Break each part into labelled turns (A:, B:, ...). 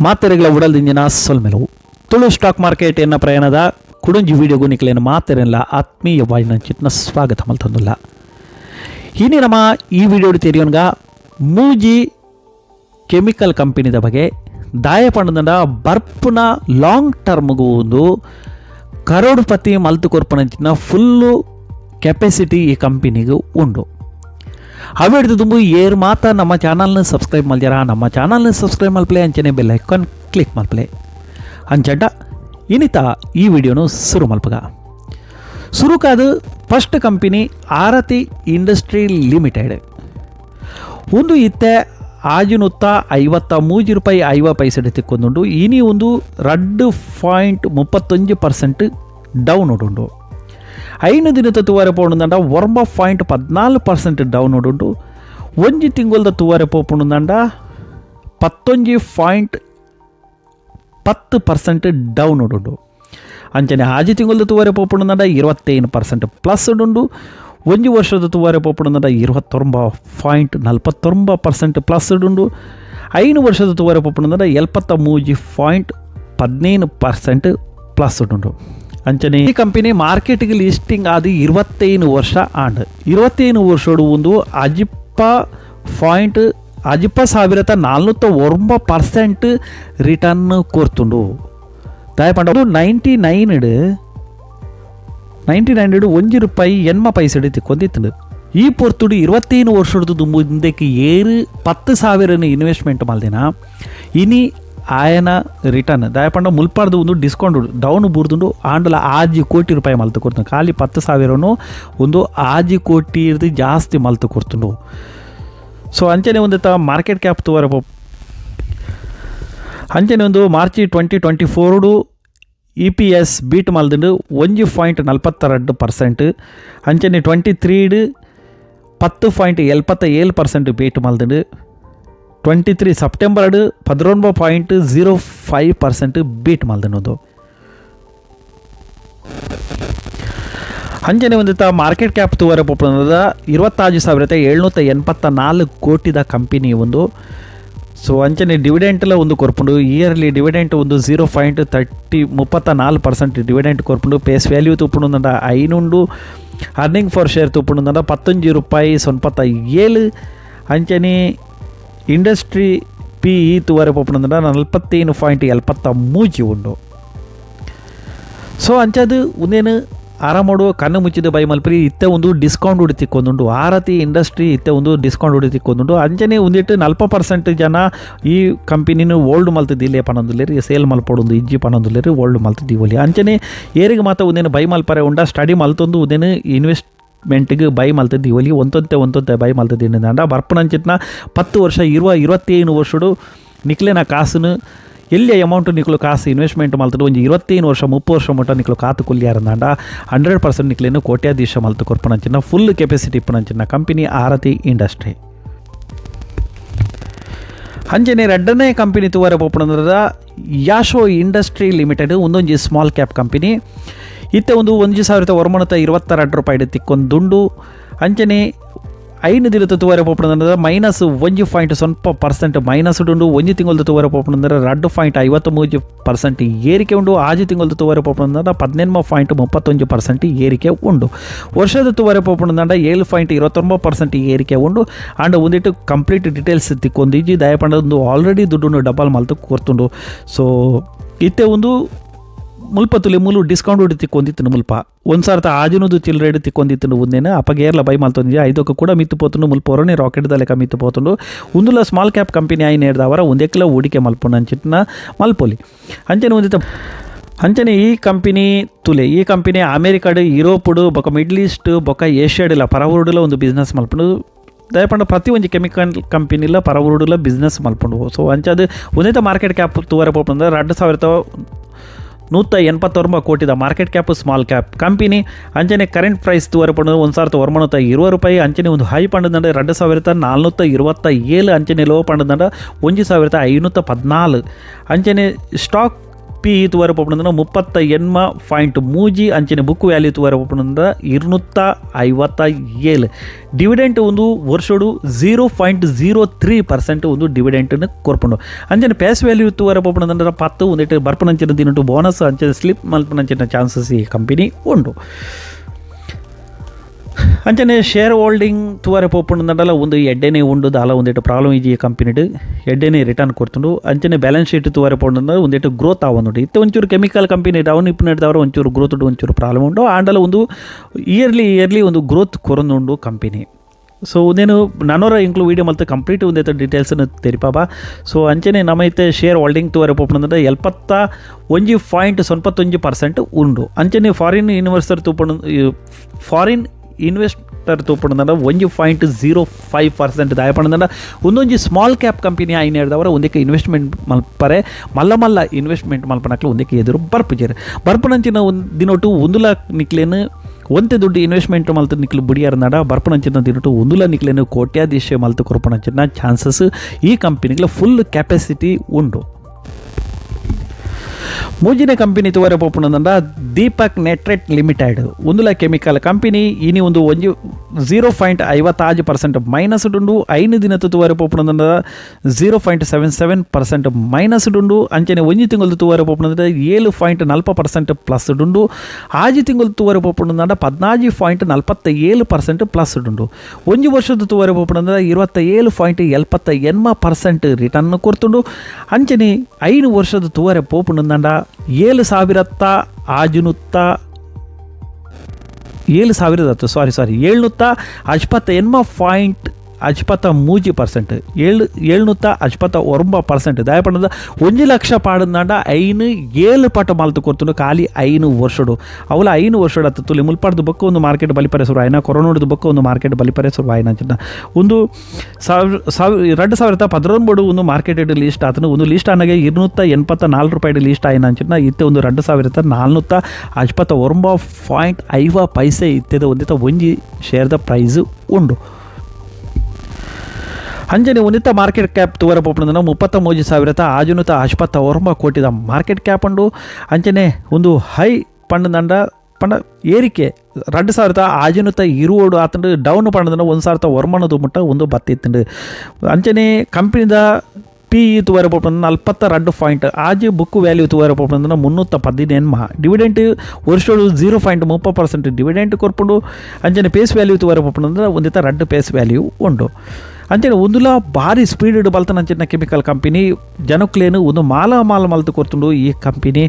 A: ಮಾತೆರೆಗಳ ಉಡಲ್ದಿಂಜಿನ ಸೊಲ್ಮೆಲವು Tulu stock market ಎನ್ನ ಪ್ರಯಾಣದ ಕುಡುಂಜಿ ವಿಡಿಯೋಗೂ ನಿಖಲೇನು ಮಾತೆರೆಲ್ಲ ಆತ್ಮೀಯವಾಗಿ ಚಿತ್ನ ಸ್ವಾಗತ ಮಲ್ತಂದುಲ್ಲ ಇನ್ನು ನಮ್ಮ ಈ ವಿಡಿಯೋ ತೆರೆಯೋನ್ಗ ಮೂಜಿ ಕೆಮಿಕಲ್ ಕಂಪನಿದ ಬಗ್ಗೆ ದಾಯ ಪಂಡದ ಬರ್ಪುನ ಲಾಂಗ್ ಟರ್ಮ್ಗೂ ಒಂದು ಕರೋಡ್ಪತಿ ಮಲ್ತು ಕೊರ್ಪನಂಚಿನ ಫುಲ್ಲು ಕೆಪಾಸಿಟಿ ಈ ಕಂಪನಿಗೆ ಉಂಡು ಅವು ಹಿಡಿದು ತುಂಬ ಏರ್ ಮಾತ್ರ ನಮ್ಮ ಚಾನಲ್ನ ಸಬ್ಸ್ಕ್ರೈಬ್ ಮಲ್ಜಾರ ನಮ್ಮ ಚಾನಲ್ನ ಸಬ್ಸ್ಕ್ರೈಬ್ ಮಲ್ಪಲೆ ಅಂಚನೆ ಬೆಲ್ ಐಕಾನ್ ಕ್ಲಿಕ್ ಮಲ್ಪಲೆ ಅಂಚಡ್ಡ ಇನ್ನಿತ ಈ ವಿಡಿಯೋನು ಶುರು ಮಲ್ಪಗ ಶುರುಕಾದ ಫಸ್ಟ್ ಕಂಪನಿ ಆರತಿ ಇಂಡಸ್ಟ್ರಿ ಲಿಮಿಟೆಡ್ ಒಂದು ಇತ್ತೆ ಆಜಿನುತ್ತ 53 ರೂಪಾಯಿ 50 ಪೈಸೆ ತಿಕ್ಕೊಂದುಂಡು ಇನಿ ಒಂದು 2.35% ಡೌನ್ ಉಂಡು 5 ದಿನದ ತೂವರೆ ಪೋಣುಂದಂಡ 1.14% ಡೌನ್ ಉಂಡು ಒಂಜಿ ತಿಂಗಳದ ತೂವರೆ ಪೋಪುಣುಂದಂಡ 11.10% ಡೌನ್ ಉಂಡು ಅಂಚನೆ ಆಜಿ ತಿಂಗಳದ ತೂವರೆ ಪೋಪುಣುಂದಂಡ 21% ಪ್ಲಸ್ ಉಂಡು ಒಂಜಿ ವರ್ಷದ ತೂವರೆ ಪೋಪುಣುಂದಂಡ 29.49% ಪ್ಲಸ್ ಉಂಡು 5 ವರ್ಷದ ತೂವರೆ ಪೋಪುಣುಂದಂಡ 73.17% ಪ್ಲಸ್ ಉಂಡು ಅಂಚನೆ ಈ ಕಂಪನಿ ಮಾರ್ಕೆಟ್ಗೆ ಲಿಸ್ಟಿಂಗ್ ಆದ 25 ವರ್ಷ ಆಂಡ್ 25 ವರ್ಷೋಡು ಒಂದು 10,409% ರಿಟರ್ನ್ ಕೊರ್ತುಂಡು ದಯಪಂಡ 99 ಒಂಜಿ ರೂಪಾಯಿ 80 ಪೈಸೆ ತಿಕ್ಕೊಂದಿತ್ತು ಈ ಪೊರ್ತುಡು 25 ವರ್ಷದ ಮುಂದಕ್ಕೆ ಏರು 10,000 ಇನ್ವೆಸ್ಟ್ಮೆಂಟ್ ಮಲ್ದಿನ ಇನಿ ಆಯನ ರಿಟರ್ನ್ ದಯಪಂಡ ಮುಲ್ಪಾರ್ದು ಒಂದು ಡಿಸ್ಕೌಂಟ್ ಡೌನ್ ಬುರ್ದುಂಡು ಆಂಡಲ 6 ಕೋಟಿ ರೂಪಾಯಿ ಮಲ್ತು ಕೊಡ್ತಾನೆ ಖಾಲಿ 10,000 ಒಂದು 6 ಕೋಟಿ ಜಾಸ್ತಿ ಮಲ್ತು ಕೊಡ್ತುಂಡು ಸೊ ಅಂಚನೆ ಒಂದು ಮಾರ್ಕೆಟ್ ಕ್ಯಾಪ್ ತೂವರ ಅಂಚನೆ ಒಂದು ಮಾರ್ಚ್ 2024 EPS ಬೀಟ್ ಮಲ್ದುಂಡು 1.42% ಅಂಚನೆ 23 10.77% ಬೀಟ್ ಮಲ್ದುಂಡು 23 ಸೆಪ್ಟೆಂಬರ್ 11.05% ಬೀಟ್ ಮಲ್ದನೋದು ಅಂಜನೆ ಒಂದು ಮಾರ್ಕೆಟ್ ಕ್ಯಾಪ್ ತೂವರೆ ಪೋಪದ 26,784 ಕೋಟಿದ ಕಂಪನಿ ಒಂದು ಸೊ ಅಂಚನೆ ಡಿವಿಡೆಂಟ್ಲ ಒಂದು ಕೊರ್ಪುಂಡು ಇಯರ್ಲಿ ಡಿವಿಡೆಂಟ್ ಒಂದು 0.34% ಡಿವಿಡೆಂಟ್ ಕೊರ್ಪುಂಡು ಪೇಸ್ ವ್ಯಾಲ್ಯೂ ತೂಪುಂಡು 5 ಅರ್ನಿಂಗ್ ಫಾರ್ ಶೇರ್ ತೂಪುಂಡು 11 ರೂಪಾಯಿ 97 ಅಂಚನೆ ಇಂಡಸ್ಟ್ರಿ PE ತೂವರೆ ಪೋಪುಂಡು 41.73 ಉಂಡು ಸೊ ಅಂಚದು ಒಂದೇನು ಆರಾಮೋಡು ಕಣ್ಣು ಮುಚ್ಚಿದ ಬೈ ಮಲ್ಪರಿ ಇತ್ತೆ ಒಂದು ಡಿಸ್ಕೌಂಟ್ ಉಡಿ ತಿಕ್ಕೊಂದುಂಡು ಆರತಿ ಇಂಡಸ್ಟ್ರಿ ಇತ್ತೆ ಒಂದು ಡಿಸ್ಕೌಂಟ್ ಉಡಿ ತಿಕ್ಕೊಂದುಂಡು ಅಂಚನೆ ಒಂದಿಟ್ಟು 40% ಜನ ಈ ಕಂಪನಿನ ಓಲ್ಡ್ ಮಲ್ತಿದ್ದಿಲ್ಲೇ ಪನೊಂದುಲ್ಲೇರಿ ಸೇಲ್ ಮಲ್ಪೊಡೊಂದು ಇಜ್ಜಿ ಪನೊಂದುಲ್ಲೇರಿ ಓಲ್ಡ್ ಮಲ್ತಿದ್ದೀವಲ್ಲಿ ಅಂಚನೆ ಏರಿಗೆ ಮಾತ್ರ ಒಂದೇನು ಬೈ ಮಲ್ಪರೆ ಉಂಡ ಸ್ಟಡಿ ಮಲ್ತೊಂದು ಒಂದೇನು ಇನ್ವೆಸ್ಟ್ಮೆಂಟ್ಗೆ ಬೈ ಮಲ್ತಿದ್ದೀವಲ್ಲಿ ಒಂದೊಂತೆ ಬೈ ಮಲ್ತಿದ್ದೀನಿ ಅಂಡ ಬರ್ಪನಂಚಿತ್ನ 10 ವರ್ಷ 25 ವರ್ಷಡು ನಿಕ್ಲೇನ ಕಾಸುನು ಎಲ್ಲಿ ಅಮೌಂಟು ನಿಕ್ಲು ಕಾಸು ಇನ್ವೆಸ್ಟ್ಮೆಂಟ್ ಮಲ್ತದ್ದು ಒಂದು 25 ವರ್ಷ 30 ವರ್ಷ ಮಟ್ಟ ನಿಕ್ಲು ಕಾತು ಕೊಲ್ಲಿಯಾರಂದಾಂಡ 100% ನಿಕ್ಲೇನು ಕೋಟ್ಯಾಧೀಶ ಮಲ್ತು ಕೊರ್ಪನಂಚಿನ ಫುಲ್ ಕೆಪಾಸಿಟಿ ಇಪ್ಪನಂಚಿನ ಕಂಪನಿ ಆರತಿ ಇಂಡಸ್ಟ್ರಿ ಅಂಜನೆ ಎರಡನೇ ಕಂಪನಿ ತೂವರೆ ಪೋಪಣದ ಯಾಶೋ ಇಂಡಸ್ಟ್ರಿ ಲಿಮಿಟೆಡ್ ಒಂದೊಂದು ಸ್ಮಾಲ್ ಕ್ಯಾಪ್ ಕಂಪನಿ ಇತ್ತೆ ಒಂದು 1,922 ರೂಪಾಯಿ ತಿಕ್ಕೊಂದುಂಡು ಅಂಚನೆ 5 ದಿನದ ತೂವರೆ ಪೋಪಣದ ಮೈನಸ್ 1.0% ಮೈನಸ್ ಉಂಡು ಒಂಜಿ ತಿಂಗಳದ ತೂವರೆ ಪೋಪಣದ 2.53% ಏರಿಕೆ ಉಂಡು ಆಜಿ ತಿಂಗಳದ ತೂವರೆ ಪೋಪಣದ 18.31% ಏರಿಕೆ ಉಂಡು ವರ್ಷದ ತೂವರೆ ಪೋಪಣದ 7.29% ಏರಿಕೆ ಉಂಡು ಆಂಡ್ ಒಂದಿಟ್ಟು ಕಂಪ್ಲೀಟ್ ಡೀಟೇಲ್ಸ್ ತಿಕ್ಕೊಂದಿಜ್ಜಿ ದಯಪಂಡ ಒಂದು ಆಲ್ರೆಡಿ ದುಡ್ಡು ಡಬಲ್ ಮಲ್ತು ಕೊರ್ತುಂಡು ಸೊ ಇತ್ತೆ ಒಂದು ಮುಲ್ಪ ತುಲಿ ಮೂಲು ಡಿಸ್ಕೌಂಟ್ ಉಡಿ ತಿಕ್ಕೊಂದಿತ್ತು ಮುಲ್ಪ ಒಂದು ಸಾರ್ಥ ಆಜಿನದು ಚಿಲ್ಲರೆ ತಿಕ್ಕೊಂದಿತ್ತು ಒಂದೇನು ಅಪ್ಪಗೇರ್ಲ ಬೈ ಮಲ್ತೊಂದಿದ್ದೆ ಐದಕ್ಕೆ ಕೂಡ ಮಿತ್ತು ಪೋತುಂಡು ಮುಲ್ಪ ಹೊರನೆ ರಾಕೆಟ್ದ ಲೆಕ್ಕ ಮಿತ್ತು ಪೋತುಂಡು ಒಂದುಲ ಸ್ಮಾಲ್ ಕ್ಯಾಪ್ ಕಂಪನಿ ಆಯ್ನ ಹಿಡ್ದವರ ಒಂದೆಕ್ಲ ಹೂಡಿಕೆ ಮಲ್ಪುಂಡು ಅಂಚಿಟ್ನ ಮಲ್ಪೊಲಿ ಅಂಚನೆ ಒಂದಿತ್ತು ಅಂಚನೆ ಈ ಕಂಪನಿ ತುಲೆ ಈ ಕಂಪನಿ ಅಮೇರಿಕಾಡು ಯುರೋಪುಡು ಬೊಕ್ಕ ಮಿಡ್ಲ್ ಈಸ್ಟ್ ಬೊಕ್ಕ ಏಷ್ಯಾಡಿಲ್ಲ ಪರವೂರ್ಡುಲ ಒಂದು ಬಿಸ್ನೆಸ್ ಮಲ್ಪುಂಡು ದಯಪಂಡ ಪ್ರತಿ ಒಂದು ಕೆಮಿಕಲ್ ಕಂಪನಿಲ ಪರವೂರ್ಡುಲ ಬಿಸ್ನೆಸ್ ಮಲ್ಪುಂಡು ಸೊ ಅಂಚದು ಒಂದೇ ಮಾರ್ಕೆಟ್ ಕ್ಯಾಪ್ ತೂವರೆ ಪೋಪಂದ್ರೆ 2,189 ಕೋಟಿದ market cap small cap company ಅಂಚನೆ ಕರೆಂಟ್ ಪ್ರೈಸ್ ತೂವರೆ ಪಂಡು 1,920 ರೂಪಾಯಿ ಅಂಚನೆ ಒಂದು ಹೈ ಪಂಡದಂಡ 2,427 ಅಂಚನೆ ಲೋ ಪಂಡದಂಡ 1,514 ಅಂಚನೆ ಸ್ಟಾಕ್ ಪಿ ಇ ತೂವರೆ ಪೋಪುನಂದ್ರೆ 38.3 ಅಂಚನೆ ಬುಕ್ ವ್ಯಾಲ್ಯೂ ತೂವರೆ ಪೋಪುನಂದ್ರೆ 257. ಡಿವಿಡೆಂಟ್ ಒಂದು ವರ್ಷಡು 0.03% ಒಂದು ಡಿವಿಡೆಂಟನ್ನು ಕೊರ್ಪುಂಡು ಅಂಚನೆ ಪೇಸ್ ವ್ಯಾಲ್ಯೂ ತೂವರೆ ಪೋಪುನಂದ್ರೆ 10 ಒಂದಿಟ್ಟು ಬರ್ಪನಂಚಿನ ದಿನಟು ಬೋನಸ್ ಅಂಚನೆ ಸ್ಲಿಪ್ ಮಲ್ಪನಂಚಿನ ಚಾನ್ಸಸ್ ಈ ಕಂಪನಿ ಉಂಡು. ಅಂಚನೆ ಶೇರ್ ಹೋಲ್ಡಿಂಗ್ ತೂವರೆ ಪೋಪುಂಡಲ್ಲ ಒಂದು ಎಡ್ಡೆನೇ ಉಂಡು ದಾಲ ಒಂದಿಟ್ಟು ಪ್ರಾಬ್ಲಮ್ ಈಜಿ ಕಂಪನಿಡು ಎಡ್ಡೆನೇ ರಿಟರ್ನ್ ಕೊಡ್ತುಂಡು ಅಂಚನೆ ಬ್ಯಾಲೆನ್ಸ್ ಶೀಟ್ ತೂವರೆ ಪೋಂಡು ಒಂದಿಟ್ಟು ಗ್ರೋತ್ ಆವೊಂದುಂಡು ಇತ್ತೆ ಒಂಚೂರು ಕೆಮಿಕಲ್ ಕಂಪನಿ ಡೌನ್ ಇಪ್ಪು ನಡೆದವರು ಒಂಚೂರು ಗ್ರೋತ್ ಉಂಡು ಒಂಚೂರು ಪ್ರಾಬ್ಲಮ್ ಉಂಡು ಆಂಡಲ ಒಂದು ಇಯರ್ಲಿ ಒಂದು ಗ್ರೋತ್ ಕೊರೊಂದುಂಡು ಕಂಪನಿ. ಸೊ నేను నానోర ఇంక్లూ వీడియో మల్తే కంప్లీట్ ఉందైతే డీటెయిల్స్ తెరిపాబా. సో అంచనే నమైతే షేర్ ಹೋಲ್ಡಿಂಗ್ ತೂವರೆ ಪೋಪುನಂದ್ರೆ 71.91% ಉಂಡು ಅಂಚನೆ ಫಾರಿನ್ ಇನ್ವೆಸ್ಟರ್ ತೂಪುಂಡಂದ್ರೆ 1.05% ದಾಯಪಂಡ ಒಂದೊಂದು ಸ್ಮಾಲ್ ಕ್ಯಾಪ್ ಕಂಪನಿ ಆಯ್ನ ಹಿಡ್ದವರ ಒಂದಕ್ಕೆ ಇನ್ವೆಸ್ಟ್ಮೆಂಟ್ ಮಲ್ಪರೆ ಮಲ್ಲ ಇನ್ವೆಸ್ಟ್ಮೆಂಟ್ ಮಲ್ಪನಕ್ಲು ಒಂದಕ್ಕೆ ಎದುರು ಬರ್ಪುಜೇರು ಬರ್ಪುನಂಚಿನ ಒಂದು ದಿನೊಟ್ಟು ಒಂದುಲ ನಿಕ್ಲೇನು ಒಂತೆ ದುಡ್ಡು ಇನ್ವೆಸ್ಟ್ಮೆಂಟ್ ಮಲ್ತು ನಿಕ್ಲು ಬುಡಿಯಾರನಾಡ ಬರ್ಪನಂಚಿನ ದಿನೊಟ್ಟು ಒಂದುಲ ನಿಕ್ಲೇನು ಕೋಟ್ಯಾಧೀಶ ಮಲ್ತು ಕೊರಪನಂಚಿನ ಚಾನ್ಸಸ್ ಈ ಕಂಪನಿಗಳ ಫುಲ್ ಕೆಪಾಸಿಟಿ ಉಂಡು. ಮೂಜಿನ ಕಂಪನಿ ತೂವರೆ ಪೋಪುನಂದ್ರೆ ದೀಪಕ್ ನೆಟ್ರೆಟ್ ಲಿಮಿಟೆಡ್ ಒಂದುಲ ಕೆಮಿಕಲ್ ಕಂಪನಿ ಇನಿ ಒಂದು 0.56% ಮೈನಸ್ ಡುಂಡು ಐನು ದಿನದ ತೂವರೆ ಪೋಪುನಂದ್ರೆ 0.77% ಮೈನಸ್ ಡುಂಡು ಅಂಚನೆ ಒಂಜಿ ತಿಂಗಳು ತೂವರೆ ಪೋಪುನಂದ್ರೆ 7.40% ಪ್ಲಸ್ ಡುಂಡು ಆಜಿ ತಿಂಗಳು ತೂವರೆ ಪೋಪುನಂದ್ರೆ 14.47% ಪ್ಲಸ್ ಡುಂಡು ಒಂಜಿ ವರ್ಷದ ತೂವರೆ ಪೋಪುನಂದ್ರೆ 27.78% ರಿಟರ್ನ್ ಕೊರ್ತುಂಡು ಅಂಚನೆ 5 ವರ್ಷದ ತೂವರೆ ಪೋಪುನಂದ 7,758.73%. ದಯಪಂಡದ 1 ಲಕ್ಷ ಪಾಡದಾಂಡ 7 ಪಟ ಮಾಲ್ತು ಕೊಡ್ತು ಖಾಲಿ 5 ವರ್ಷಡು ಅವಲ 5 ವರ್ಷಡು ಹತ್ತು ತುಲಿ ಮುಲ್ಪಾಡ್ದು ಬಕ್ಕ ಒಂದು ಮಾರ್ಕೆಟ್ ಬಲಿಪರೆ ಶುರು ಆಯ್ನ ಕೊರೋನಾದ ಬಕ್ಕ ಒಂದು ಮಾರ್ಕೆಟ್ ಬಲಿಪರೆ ಶುರು ಆಯ್ನ ಅಂಚಿನ ಒಂದು 2013 ಒಂದು ಮಾರ್ಕೆಟ್ ಲೀಸ್ಟ್ ಆತನು ಒಂದು ಲೀಸ್ಟ್ ಆನಾಗೆ 284 ರೂಪಾಯಿ ಲೀಸ್ಟ್ ಆಯ್ನ ಅಂಚಿನ ಇತ್ತೆ ಒಂದು 2449.5 ಇತ್ತದ ಒಂದಿತ್ತ ಒಂಜಿ ಶೇರ್ದ ಪ್ರೈಸ್ ಉಂಡು ಅಂಜನೆ ಉನ್ನತ ಮಾರ್ಕೆಟ್ ಕ್ಯಾಪ್ ತೂವರೆ ಪೋಪುನಂದ್ರೆ 33,559 ಕೋಟಿದ ಮಾರ್ಕೆಟ್ ಕ್ಯಾಪ್ ಉಂಡು ಅಂಚನೆ ಒಂದು ಹೈ ಪಂಡ ಏರಿಕೆ 2,520 ಆತಂಡು ಡೌನ್ ಪಂಡದ 1,000 ಮುಟ್ಟ ಒಂದು ಬತ್ತಿತ್ತಂಡು ಅಂಚನೆ ಕಂಪನಿದ ಪಿ ಇ ತೂವರೆ ಪೋಪುನಂದ್ರೆ 42 ಪಾಯಿಂಟ್ ಆಜು ಬುಕ್ ವ್ಯಾಲ್ಯೂ ತೂವರೆ ಪೋಪುನಂದ್ರೆ 317 ಡಿವಿಡೆಂಟ್ ವರ್ಷಗಳು 0.30% ಡಿವಿಡೆಂಟ್ ಕೊರ್ಪುಂಡು ಅಂಚನೆ ಪೇಸ್ ವ್ಯಾಲ್ಯೂ ತೂವರೆ ಪೋಪುನಂದ್ರೆ ಒಂದಿತ್ತ 2 ಪೇಸ್ ವ್ಯಾಲ್ಯೂ ಉಂಡು ಅಂಚನೆ ಒಂದುಲ ಭಾರಿ ಸ್ಪೀಡ್ ಬಲ್ತನ ಅಂಚಿನ ಕೆಮಿಕಲ್ ಕಂಪನಿ ಜನಕ್ಲೇನು ಒಂದು ಮಾಲ ಮಲ್ತು ಕೊರ್ತುಂಡು ಈ ಕಂಪನಿ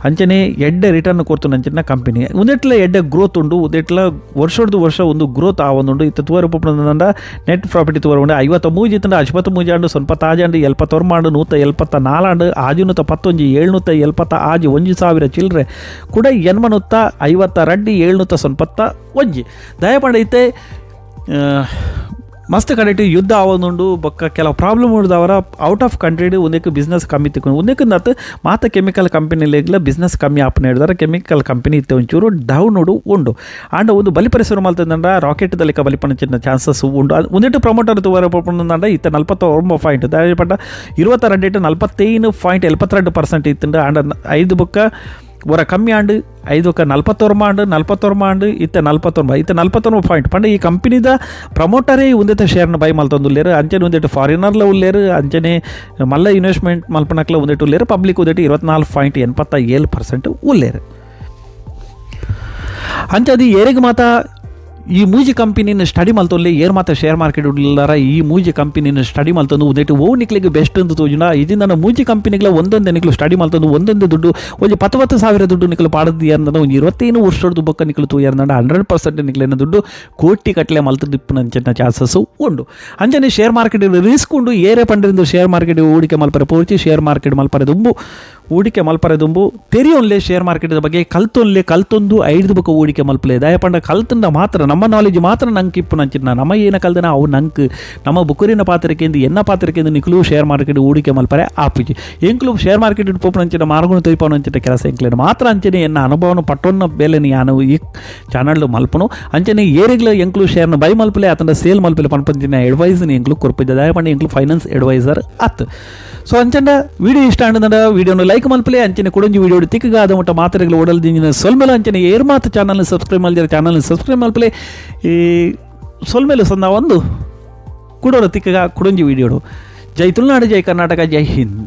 A: ಅಂಚನೆ ಎಡ್ಡೆ ರಿಟರ್ನ್ ಕೊರ್ತುಂಡು ಅಂಚಿನ ಕಂಪನಿ ಒಂದೆಟ್ಲ ಎಡ್ಡೆ ಗ್ರೋತ್ ಉಂಡು ಒಂದೆಟ್ಲ ವರ್ಷ ಒಂದು ಗ್ರೋತ್ ಆವೊಂದುಂಡು ಇತ್ತ ತೂವರೆ ಪೋಪುನಂದ ನೆಟ್ ಪ್ರಾಫಿಟ್ ತೂವರೆ ಉಂಡು 53 ಇತ್ತಂಡ 53 ಆಂಡು ಸ್ವಲ್ಪ ತಾಜಾಂಡು 74 ಆಂಡು 174 ಆಂಡು ಆಜು 11 770 ಆಜು 1,000 ಚಿಲ್ಲರೆ ಕೂಡ 850 790 ದಯಪಂಡೈತೆ ಮಸ್ತ್ ಕಡೆಕ್ಟ್ ಯುದ್ಧ ಆವೊಂದುಂಡು ಬೊಕ್ಕ ಕೆಲವು ಪ್ರಾಬ್ಲಮ್ ಉಳಿದವರ ಔಟ್ ಆಫ್ ಕಂಟ್ರಿಡ್ ಒಂದಕ್ಕೆ ಬಿಸ್ನೆಸ್ ಕಮ್ಮಿ ತಿಕ್ಕೊಂಡು ಒಂದಕ್ಕೆ ನತ್ತು ಮಾತ ಕೆಮಿಕಲ್ ಕಂಪನಿಲೆಗ್ಲ ಬಿಸ್ನೆಸ್ ಕಮ್ಮಿ ಆಪನ ಹಿಡಿದಾರೆ ಕೆಮಿಕಲ್ ಕಂಪನಿ ಇತ್ತು ಒಂಚೂರು ಡೌನ್ ಉಂಡು ಆಂಡ ಒಂದು ಬಲಿಪರಿಸರು ಮಲ್ತಂದ ರಾಕೆಟ್ ದಲಿಕ ಬಲಿಪಣ ಚಾನ್ಸಸ್ ಉಂಡು ಒಂದಿಟ್ಟು ಪ್ರಮೋಟರ್ ತೂವರೆ ಪೋಪುನಂದ ಇತ್ತ 49 ಪಾಯಿಂಟ್ ದಾಯಪಟ್ಟ 22 41.72% ಇತ್ತಂಡು ಆಂಡ 5 ಬೊಕ್ಕ ಒರ ಕಮ್ಮಿ ಆಂಡು 5ಕ್ಕೆ 41 ಆಂಡು ಇತ್ತ 41 ಪಾಯಿಂಟ್ ಪಂಡ ಈ ಕಂಪನಿದ ಪ್ರಮೋಟರೇ ಒಂದಿತ್ತ ಶೇರ್ನ ಬೈ ಮಲ್ತೊಂದುಲ್ಲೇರು ಅಂಚನೆ ಒಂದಿಟ್ಟು ಫಾರಿನರ್ಲ ಉಲ್ಲೇರು ಅಂಚನೆ ಮಲ್ಲ ಇನ್ವೆಸ್ಟ್ಮೆಂಟ್ ಮಲ್ಪನಕ್ಲ ಒಂದಿಟ್ಟು ಉಲ್ಲೇರು ಪಬ್ಲಿಕ್ ಒಂದಿಟ್ಟು 24.87% ಉಲ್ಲೇರು ಅಂಚದು ಏರಿಗೆ ಮಾತ ಈ ಮೂಜಿ ಕಂಪನಿನ ಸ್ಟಡಿ ಮಲ್ತೊಲ್ಲಿ ಏರ್ ಮಾತ್ರ ಶೇರ್ ಮಾರ್ಕೆಟ್ ಉಳ್ಳಾರ ಈ ಮೂಜಿ ಕಂಪನಿನ ಸ್ಟಡಿ ಮಲ್ತೊಂದು ಒಂದಿಟ್ಟು ನಿಕ್ಲಿಗೆ ಬೆಸ್ಟ್ ಅಂತ ತೋಜುನ ಇದರಿಂದ ನಾನು ಮೂಜಿ ಕಂಪನಿಗಳ ಒಂದೊಂದೇ ನಿಕ್ಲು ಸ್ಟಡಿ ಮಲ್ತೊಂದು ಒಂದೊಂದು ದುಡ್ಡು ಒಂದು 10,000 ದುಡ್ಡು ನಿಕ್ಲು ಪಾಡದ್ದು ಯಾರಂದ ಒಂದು 25 ವರ್ಷದ ಬೊಕ್ಕ ನಿಕ್ಲು ತೂ ಯಾರಂದ 100% ನಿಕ್ಲಿನ ದುಡ್ಡು ಕೋಟಿ ಕಟ್ಲೆ ಮಲ್ತು ದಿಪ್ಪು ಅಂಚಿನ ಚಾನ್ಸಸ್ ಉಂಡು ಅಂಚನೆ ಶೇರ್ ಮಾರ್ಕೆಟ್ ರಿಸ್ಕ್ ಉಂಡು ಏರೇ ಪಂಡಿருந்து ಶೇರ್ ಮಾರ್ಕೆಟ್ ಹೂಡಿಕೆ ಮಲ್ಪರೆ ಪೂರ್ತಿ ಶೇರ್ ಮಾರ್ಕೆಟ್ ಮಲ್ಪರೆ ದುಂಬು ಹೂಡಿಕೆ ಮಲ್ಪರೆ ದುಂಬು ತೆರಿಯೊನ್ಲೆ ಶೇರ್ ಮಾರ್ಕೆಟ್ ಬಗ್ಗೆ ಕಲ್ತೊಂದು 5 ಬೊಕ್ಕ ಹೂಡಿಕೆ ಮಲ್ಪಲೆ ದಯಪಂಡ ಕಲ್ತಂದ ಮಾತ್ರ ನಮ್ಮ ನಾಲೆಜ್ ಮಾತ್ರ ನಂಗೆ ಇಪ್ಪು ನಂಚಿನ ನಮ್ಮ ಏನ ಕಲ್ದನ ಅವು ನಂಗೆ ನಮ್ಮ ಬುಕ್ಕರಿನ ಪಾತ್ರಕ್ಕೆಂದು ಎನ್ನ ಪಾತ್ರಕ್ಕೆಂದು ನಿಕ್ಲು ಶೇರ್ ಮಾರ್ಕೆಟ್ ಹೂಡಿಕೆ ಮಲ್ಪರೆ ಆಪಿಜಿ ಎಂಕ್ಲು ಶೇರ್ ಮಾರ್ಕೆಟ್ ಪೋಪು ನಂಚಿನ ಮಾರ್ಗುಣ ತೈಪನು ಅಂಚಿನ ಕೆಲಸ ಎಂಕ್ಲೇನು ಮಾತ್ರ ಅಂಚನೆ ಎನ್ನ ಅನುಭವನ ಪಟ್ಟೊನ್ನ ಬೇಲೆ ನಾನು ಈ ಚಾನಲ್ ಮಲ್ಪನು ಅಂಚನೆ ಏರಿಗ್ಲ ಎಂಕ್ಲು ಶೇರ್ನ ಬೈ ಮಲ್ಪಲೆ ಆತನ ಸೇಲ್ ಮಲ್ಪಲೆ ಪನ್ಪಂಚಿನ ಅಡ್ವೈಸ್ನ ಎಂಕ್ಲು ಕೊರ್ಪಿದ್ದ ದಯಪಂಡ ಎಂಕ್ಲು ಫೈನಾನ್ಸ್ ಅಡ್ವೈಸರ್ ಆತ್ ಸೊ ಅಂಚಂಡ ವಿಡಿಯೋ ಇಷ್ಟ ಅಂಡ ವಿಡಿಯೋನ ಲೈಕ್ ಮಲ್ಪಲೆ ಅಂಚನೆ ಕೊಡೊಂಜಿ ವಿಡಿಯೋ ತಿಕ್ಕಗಾದ ಮಟ್ಟ ಮಾತ್ರೆಗಳು ಓಡಲ್ದಿಂಜಿನ ಸೊಲ್ಮೇಲೆ ಅಂಚನೆ ಏರ್ಮಾತ ಚಾನಲ್ನ ಸಬ್ಸ್ಕ್ರೈಬ್ ಮಾಡಿದ್ರೆ ಚಾನಲ್ನ ಸಬ್ಸ್ಕ್ರೈಬ್ ಮಲ್ಪಲೆ ಈ ಸೊಲ್ಮೇಲೆ ಸಂದ ಒಂದು ಕುಡೋರ ತಿಕ್ಕಗ ಕುಡೊಂಜಿ ವಿಡಿಯೋಡು. ಜೈ ತುಳುನಾಡು, ಜೈ ಕರ್ನಾಟಕ, ಜೈ ಹಿಂದ್.